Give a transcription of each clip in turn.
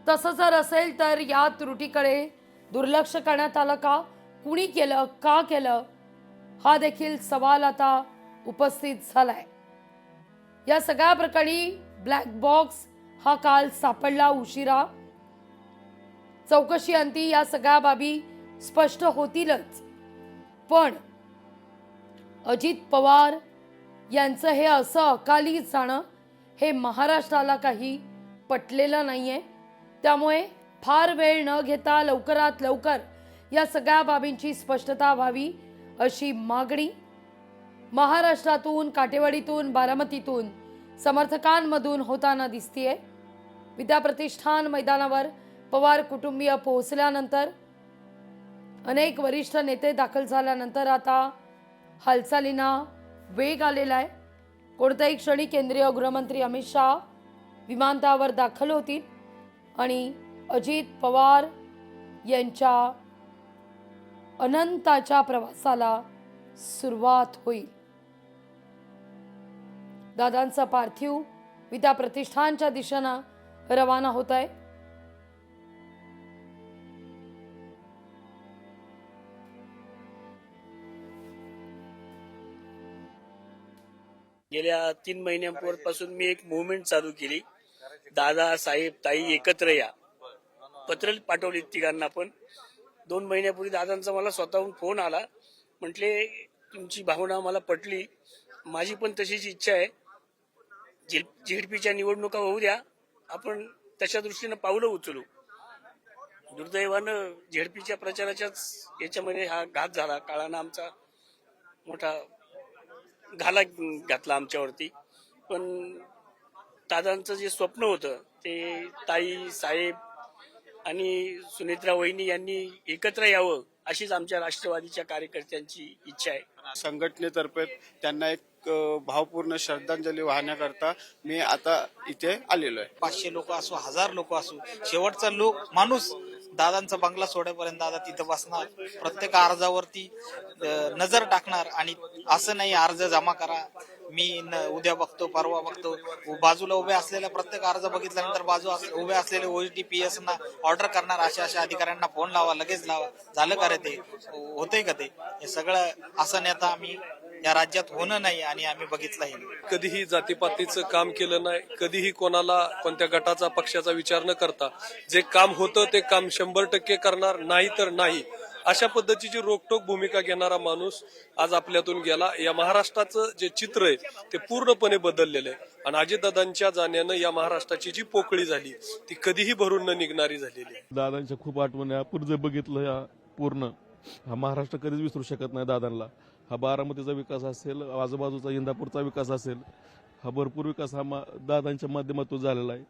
तसं जर असेल तर या त्रुटीकडे दुर्लक्ष करण्यात आलं का, कुणी केलं, का केलं, हा देखील सवाल आता उपस्थित झालाय। या सगळ्या प्रकरणी ब्लॅक बॉक्स हा काल सापडला उशिरा। चौकशी अंती या सगळ्या बाबी स्पष्ट होतीलच, पण अजित पवार यांचं हे असं अकाली जाणं हे महाराष्ट्राला काही पटलेलं नाहीये। त्यामुळे फार वेळ न घेता लवकरात लवकर या सगळ्या बाबींची स्पष्टता व्हावी अशी मागणी महाराष्ट्रातून, काटेवाडीतून, बारामतीतून समर्थकांमधून होताना दिसतीये। विद्याप्रतिष्ठान मैदानावर पवार कुटुंबीय पोहोचल्यानंतर, अनेक वरिष्ठ नेते दाखल झाल्यानंतर आता हालचालींना वेग आलेला आहे। कोणत्याही क्षणी केंद्रीय गृहमंत्री अमित शहा विमानतळावर दाखल होतील आणि अजित पवार यांच्या अनंताच्या प्रवासाला सुरुवात होईल। दादांचा पार्थिव विद्याप्रतिष्ठानच्या दिशेनं रवाना होत आहे। गेल्या 3 महिन्यांपासून मी एक मूवमेंट चालू केली, दादा साहेब ताई एकत्र या। पत्र पाठवली तिघांना, पण 2 महिन्यापूर्वी दादांचा मला स्वतःहून फोन आला। म्हटले तुमची भावना मला पटली, माझी पण तशीच इच्छा आहे। झेडपीच्या निवडणुका होऊ द्या, आपण तशा दृष्टीनं पावलं उचलू। दुर्दैवानं झेडपीच्या प्रचाराच्याच याच्यामध्ये हा घात झाला। काळानं आमचा मोठा घाला घातला आमच्यावरती। पण दादांचं जे स्वप्न होतं ते ताई साहेब आणि सुनेत्रा वहिनी यांनी एकत्र यावं अशीच आमच्या राष्ट्रवादीच्या कार्यकर्त्यांची इच्छा आहे। संघटनेतर्फे त्यांना एक भावपूर्ण श्रद्धांजली वाहण्याकरता मी आता इथे आलेलो आहे। 500 लोक असो, 1000 लोक असो, शेवटचा माणूस दादांचा बंगला सोडेपर्यंत दादा तिथं बसणार, प्रत्येक अर्जावरती नजर टाकणार। आणि असं नाही अर्ज जमा करा, मी उद्या बघतो परवा बघतो, बाजूला उभे असलेल्या प्रत्येक अर्ज बघितल्यानंतर उभे असलेले OETPS ना ऑर्डर करणार, अशा अधिकाऱ्यांना फोन लावा, लगेच लावा। झालं का रे ते, होतंय का ते? हे सगळं असं नेता आम्ही या राज्यात होणं नाही आणि आम्ही बघितलंही नाही। कधीही जातीपातीचं काम केलं नाही, कधीही कोणाला कोणत्या गटाचा पक्षाचा विचार न करता जे काम होतं ते काम 100% करणार, नाही तर नाही अशा पद्धतीची रोकटोक भूमिका घेणारा माणूस आज आपल्यातून गेला। या महाराष्ट्राचं जे चित्र आहे ते पूर्णपणे बदललेलं आहे आणि अजितदादांच्या जाण्यानं या महाराष्ट्राची जी पोकळी झाली ती कधीही भरून न निघणारी झालेली आहे। दादांच्या खूप आठवणी आपण जर बघितलं या पूर्ण हा महाराष्ट्र कधीच विसरू शकत नाही दादांना। हा बारामतीचा विकास असेल, आजूबाजूचा इंदापूरचा विकास असेल, हा भरपूर विकास हा दादांच्या माध्यमातून झालेला आहे।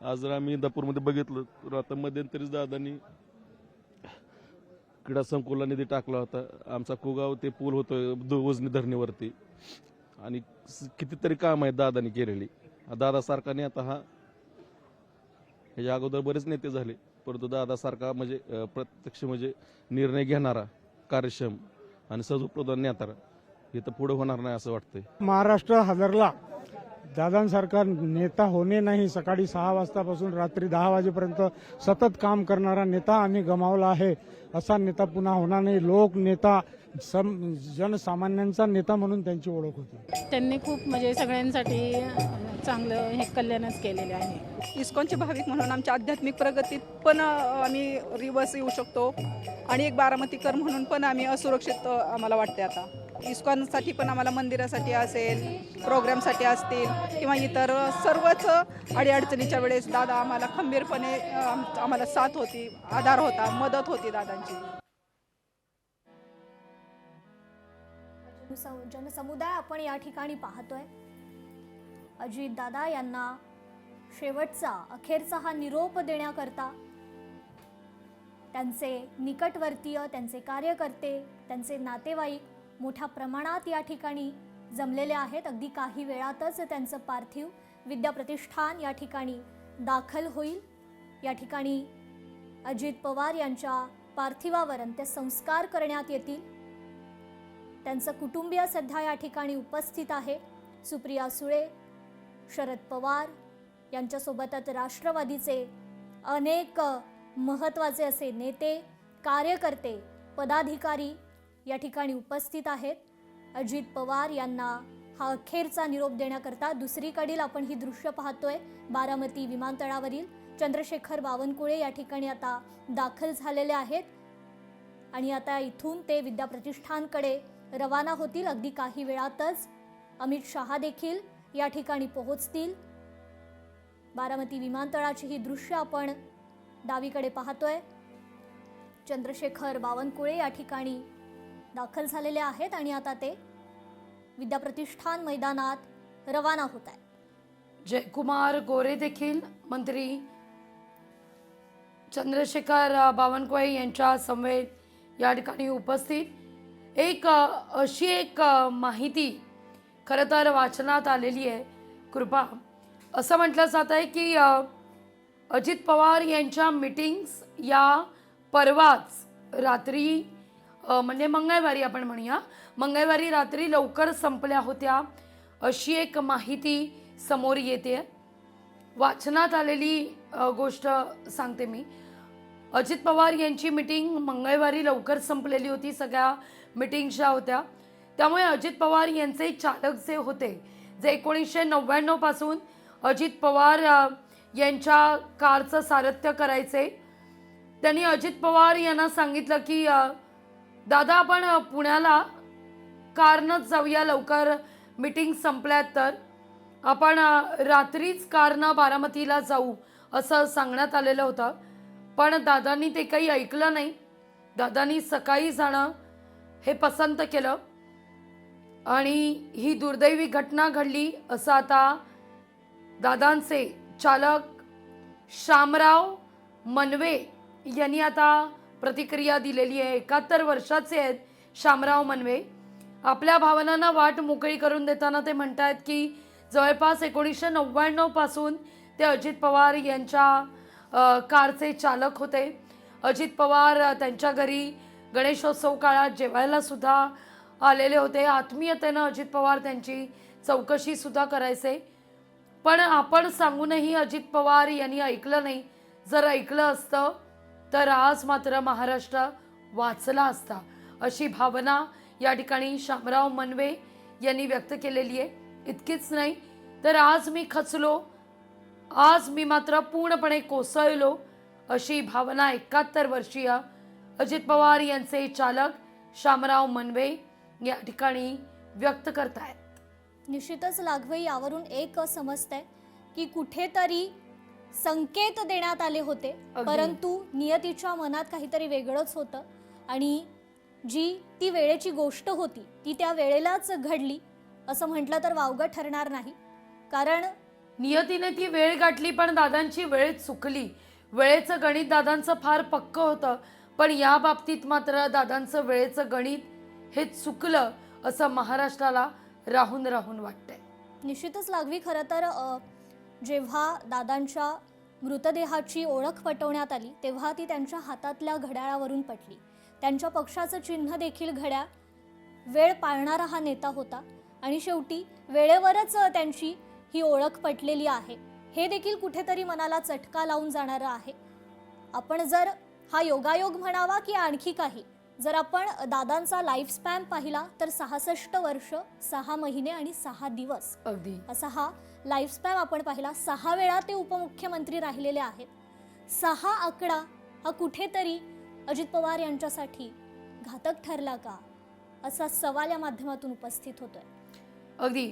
आज जर आम्ही इंदापूरमध्ये बघितलं तर आता मध्यंतरीच दादांनी क्रीडा संकुलला निधी टाकला होता। आमचा कुगाव ते पूल होतोय उजनी धरणीवरती आणि कितीतरी काम आहेत दादांनी केलेली। दादासारखा नेता हा ह्याच्या अगोदर बरेच नेते झाले, परंतु दादासारखा म्हणजे प्रत्यक्ष म्हणजे निर्णय घेणारा, कार्यक्षम आणि सजोप्रधान नेता हे तर पुढे होणार नाही असं वाटतंय। महाराष्ट्र हादरला, दादांसारखा नेता होणे नाही। सकाळी 6 वाजतापासून रात्री 10 वाजेपर्यंत सतत काम करणारा नेता आम्ही गमावला आहे। असा नेता पुन्हा होणार नाही। लोक नेता, जनसामान्यांचा नेता म्हणून त्यांची ओळख होती। त्यांनी खूप म्हणजे सगळ्यांसाठी चांगलं हे कल्याणच केलेले आहे। इस्कॉनचे भाविक म्हणून आमच्या आध्यात्मिक प्रगतीत पण आम्ही रिवर्स येऊ शकतो आणि एक बारामतीकर म्हणून पण आम्ही असुरक्षित आम्हाला वाटते। आता इस्कॉनसाठी पण आम्हाला मंदिरासाठी असेल, प्रोग्रामसाठी असतील किंवा इतर सर्वच अडीअडचणीच्या वेळेस दादा आम्हाला खंबीरपणे आम्हाला साथ होती, आधार होता, मदत होती दादांची। जनसमुदाय आपण या ठिकाणी पाहतोय। अजित दादा यांना शेवटचा अखेरचा हा निरोप देण्याकरता त्यांचे निकटवर्तीय, त्यांचे कार्यकर्ते, त्यांचे नातेवाईक मोठ्या प्रमाणात या ठिकाणी जमलेले आहेत। अगदी काही वेळातच त्यांचं पार्थिव विद्याप्रतिष्ठान या ठिकाणी दाखल होईल। या ठिकाणी अजित पवार यांच्या पार्थिवावर अंत्यसंस्कार करण्यात येतील। त्यांचं कुटुंबीय सध्या या ठिकाणी उपस्थित आहे। सुप्रिया सुळे, शरद पवार यांच्यासोबतच राष्ट्रवादीचे अनेक महत्त्वाचे असे नेते, कार्यकर्ते, पदाधिकारी या ठिकाणी उपस्थित आहेत. अजित पवार यांना हा अखेरचा निरोप देण्याकरता दुसरीकडील आपण ही दृश्य पाहतोय. बारामती विमानतळावरील चंद्रशेखर बावनकुळे या ठिकाणी आता दाखल झालेले आहेत आणि आता इथून ते विद्याप्रतिष्ठानकडे रवाना होतील. अगदी काही वेळातच अमित शहा देखील या ठिकाणी पोहोचतील. बारामती विमानतळाची ही दृश्य आपण डावीकडे पाहतोय. चंद्रशेखर बावनकुळे या ठिकाणी दाखल झालेले आहेत आणि आता ते विद्याप्रतिष्ठान मैदानात रवाना होत आहेत. जयकुमार गोरे देखील मंत्री चंद्रशेखर बावनकुळे यांच्या समवेत या ठिकाणी उपस्थित. अशी एक माहिती खरं तर वाचनात आलेली आहे. कृपा असं म्हटलं जात आहे की अजित पवार यांच्या मीटिंग्स या परवाच रात्री म्हणजे मंगळवारी आपण म्हणूया, मंगळवारी रात्री लवकर संपल्या होत्या अशी एक माहिती समोर येते. वाचनात आलेली गोष्ट सांगते मी. अजित पवार यांची मीटिंग मंगळवारी लवकर संपलेली होती. सगळ्या मीटिंग्स ज्या होत्या त्यामुळे अजित पवार यांचे चालक जे होते, जे 1999 पासून अजित पवार यांच्या कारचं सारथ्य करायचे, त्यांनी अजित पवार यांना सांगितलं की दादा आपण पुण्याला कारनंच जाऊया, लवकर मीटिंग संपल्यात तर आपण रात्रीच कारनं बारामतीला जाऊ असं सांगण्यात आलेलं होतं. पण दादांनी ते काही ऐकलं नाही. दादांनी सकाळी जाणं हे पसंत केलं आणि ही दुर्दैवी घटना घडली असं आता दादांचे चालक शामराव मनवे यांनी आता प्रतिक्रिया दिलेली आहे. 71 वर्षाचे आहेत शामराव मनवे. आपल्या भावनांना वाट मोकळी करून देताना ते म्हणतात की जवळपास 1999 पासून ते अजित पवार यांच्या कारचे चालक होते. अजित पवार त्यांच्या घरी गणेशोत्सव काळात जेवायला सुद्धा आलेले होते. आत्मीयतेनं अजित पवार त्यांची चौकशी सुद्धा करायचे. पण आपण सांगूनही अजित पवार यांनी ऐकलं नाही. जर ऐकलं असतं तर आज मात्र महाराष्ट्र वाचला असता अशी भावना या ठिकाणी शामराव मनवे यांनी व्यक्त केलेली आहे. इतकीच नाही तर आज मी खचलो, आज मी मात्र पूर्णपणे कोसळलो अशी भावना 71 वर्षीय अजित पवार यांचे चालक शामराव मनवे या ठिकाणी व्यक्त करतायत. निश्चितच लागवे यावरून एक समजतंय की कुठेतरी संकेत देण्यात आले होते, परंतु नियतीच्या मनात काहीतरी वेगळंच होतं आणि जी ती वेळेची गोष्ट होती ती त्या वेळेलाच घडली असं म्हटलं तर वावगं ठरणार नाही. कारण नियतीने ती वेळ गाठली पण दादांची वेळ चुकली. वेळेचं गणित दादांचं फार पक्कं होतं, पण या बाबतीत मात्र दादांचं वेळेचं गणित हे चुकलं असं महाराष्ट्राला राहून राहून वाटतंय. निश्चितच लागवी खरं तर जेव्हा दादांच्या मृतदेहाची ओळख पटवण्यात आली तेव्हा ती त्यांच्या हातातल्या घड्याळावरून पटली. त्यांच्या पक्षाचं चिन्ह देखील घड्याळ. वेळ पाळणारा हा नेता होता आणि शेवटी वेळेवरच त्यांची ही ओळख पटलेली आहे. हे देखील कुठेतरी मनाला चटका लावून जाणारं आहे. आपण जर हा योगायोग म्हणावा की आणखी काही, जर आपण दादांचा लाईफ स्पॅन पाहिला तर 66 वर्ष 6 महिने आणि 6 दिवस अगदी असा हा लाईफ स्पॅन आपण पाहिला. 6 वेळा ते उपमुख्यमंत्री राहिलेले आहेत. 6 आकडा हा कुठेतरी अजित पवार यांच्यासाठी घातक ठरला का असा सवाल या माध्यमातून उपस्थित होतोय. अगदी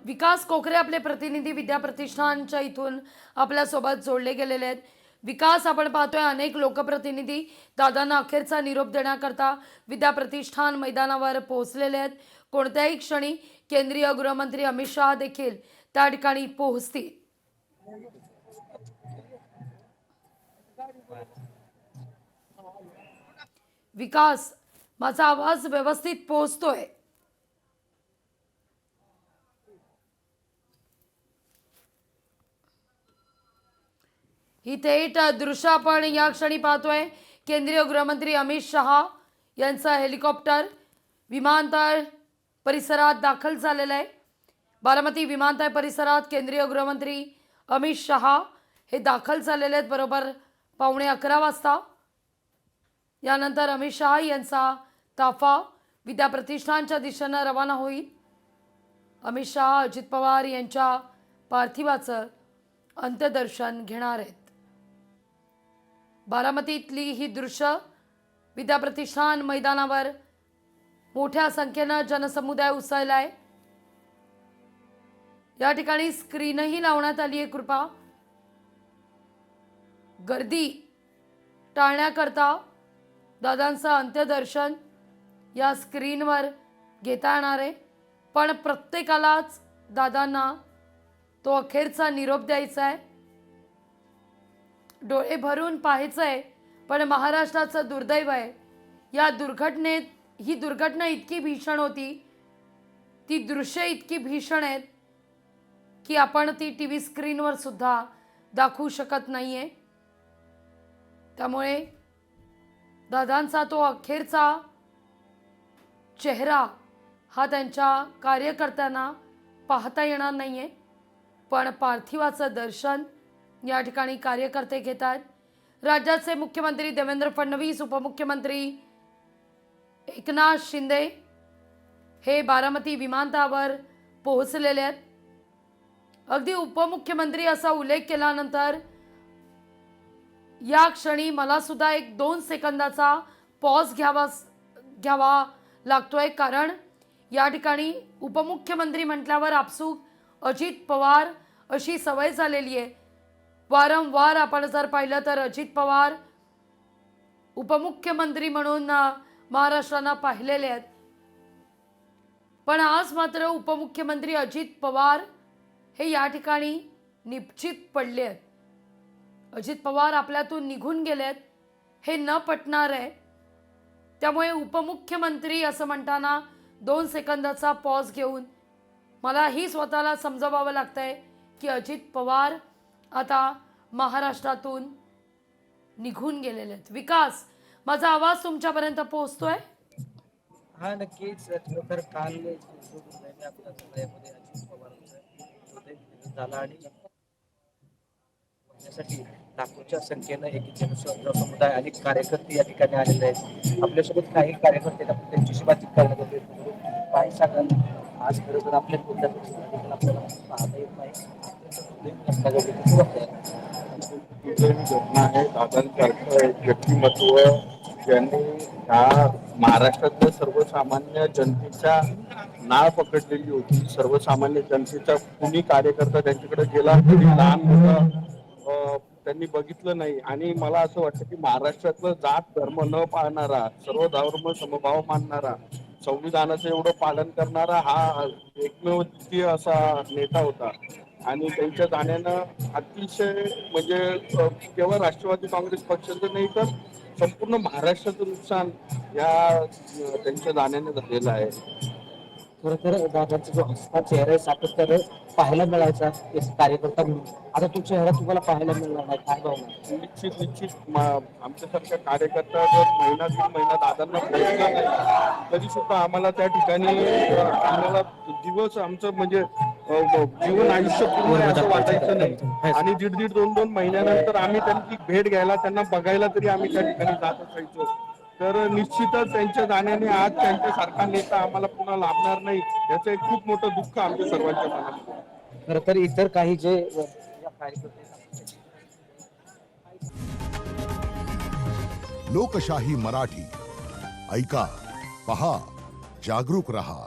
विकास कोकरे आपले प्रतिनिधी विद्याप्रतिष्ठानच्या इथून आपल्यासोबत जोडले गेलेले आहेत. विकास, आपण पाहतोय अनेक लोकप्रतिनिधी दादांना अखेरचा निरोप देण्याकरता विद्याप्रतिष्ठान मैदानावर पोहोचलेले आहेत. कोणत्याही क्षणी केंद्रीय गृहमंत्री अमित शहा देखील त्या ठिकाणी पोहोचतील. विकास, माझा आवाज व्यवस्थित पोहोचतोय? ही थेट दृश्य आपण या क्षणी पाहतोय. केंद्रीय गृहमंत्री अमित शहा यांचा हेलिकॉप्टर विमानतळ परिसरात दाखल झालेला आहे. बारामती विमानतळ परिसरात केंद्रीय गृहमंत्री अमित शहा हे दाखल झालेले आहेत बरोबर 11:15 वाजता. यानंतर अमित शहा यांचा ताफा विद्याप्रतिष्ठानच्या दिशेनं रवाना होईल. अमित शहा अजित पवार यांच्या पार्थिवाचं अंत्यदर्शन घेणार आहेत. बारामतीतली ही दृश्य विद्याप्रतिष्ठान मैदानावर मोठ्या संख्येनं जनसमुदाय उसळलाय. या ठिकाणी स्क्रीनही लावण्यात आली आहे. कृपा गर्दी टाळण्याकरता दादांचं अंत्यदर्शन या स्क्रीनवर घेता येणार आहे. पण प्रत्येकालाच दादांना तो अखेरचा निरोप द्यायचा आहे, डोळे भरून पाहायचं आहे. पण महाराष्ट्राचं दुर्दैव आहे, या दुर्घटनेत ही दुर्घटना इतकी भीषण होती, ती दृश्य इतकी भीषण आहेत की आपण ती टी व्ही स्क्रीनवर सुद्धा दाखवू शकत नाही आहे. त्यामुळे दादांचा तो अखेरचा चेहरा हा त्यांच्या कार्यकर्त्यांना पाहता येणार नाही आहे. पण पार्थिवाचं दर्शन या ठिकाणी कार्यकर्ते घेतात. राज्याचे मुख्यमंत्री देवेंद्र फडणवीस, उपमुख्यमंत्री एकनाथ शिंदे हे बारामती विमानतळावर पोहोचलेले आहेत. अगदी उपमुख्यमंत्री असा उल्लेख केल्यानंतर या क्षणी मला सुद्धा एक 2 सेकंदाचा पॉज घ्यावा लागतोय. कारण या ठिकाणी उपमुख्यमंत्री म्हटल्यावर आपसूक अजित पवार अशी सवय झालेली आहे. वारंवार आपण जर पाहिलं तर अजित पवार उपमुख्यमंत्री म्हणून महाराष्ट्रानं पाहिलेले आहेत. पण आज मात्र उपमुख्यमंत्री अजित पवार हे या ठिकाणी निश्चित पडले आहेत. अजित पवार आपल्यातून निघून गेलेत हे न पटणार आहे. त्यामुळे उपमुख्यमंत्री असं म्हणताना 2 सेकंदाचा पॉज घेऊन मलाही स्वतःला समजवावं लागतंय की अजित पवार आता महाराष्ट्रातून निघून गेलेले आहेत. विकास, माझा आवाज तुमच्यापर्यंत पोहोचतोय? हा, नक्कीच. खरोखर काल आपल्या समुदायामध्ये अजित पवारांचा झाला आणि लाखोच्या संख्येनं एक समुदाय आणि कार्यकर्ते या ठिकाणी आलेले आहेत. आपल्यासोबत काही कार्यकर्ते आपण त्यांच्याशी बातचीत करण्यात येते. काही सांगाल आज खरं तर आपल्या आपल्याला पाहता येत नाही. घटना आहे. दादांसारखं एक व्यक्तिमत्व ज्यांनी ह्या महाराष्ट्रातल्या सर्वसामान्य जनतेच्या नाळ पकडलेली होती. सर्वसामान्य जनतेचा कुणी कार्यकर्ता त्यांच्याकडे गेला तरी लहान मोठं त्यांनी बघितलं नाही. आणि मला असं वाटतं की महाराष्ट्रातलं जात धर्म न पाळणारा, सर्व धर्म समभाव मानणारा, संविधानाचं एवढं पालन करणारा हा एकमेव द्वितीय असा नेता होता. आणि त्यांच्या जाण्यानं अतिशय म्हणजे केवळ राष्ट्रवादी काँग्रेस पक्षाचं नाही तर संपूर्ण महाराष्ट्राचं नुकसान या त्यांच्या जाण्याने झालेलं आहे. खरं तर दादांचा जो हसता चेहरा सातत्याने पाहायला मिळायचा एक कार्यकर्ता म्हणून, आता तो चेहरा तुम्हाला पाहायला मिळणार नाही, काय भावना? निश्चित आमच्यासारख्या कार्यकर्ता जर महिना 2 महिना दादांना पोहोचला नाही तरी सुद्धा आम्हाला त्या ठिकाणी आम्हाला दिवस आमचं म्हणजे जीवन आयुष्य पूर्ण असं वाटायचं नाही. आणि 1.5-2 महिन्यानंतर आम्ही त्यांची भेट घ्यायला, त्यांना बघायला तरी आम्ही त्या ठिकाणी जात असायचो. तर निश्चितच त्यांच्या जाण्याने आज त्यांच्यासारखा नेता आम्हाला पुन्हा लाभणार नाही याचं एक खूप मोठं दुःख आमच्या सर्वांच्या मनात. खरं तर इतर काही जे लोकशाही मराठी ऐका, पहा, जागरूक रहा.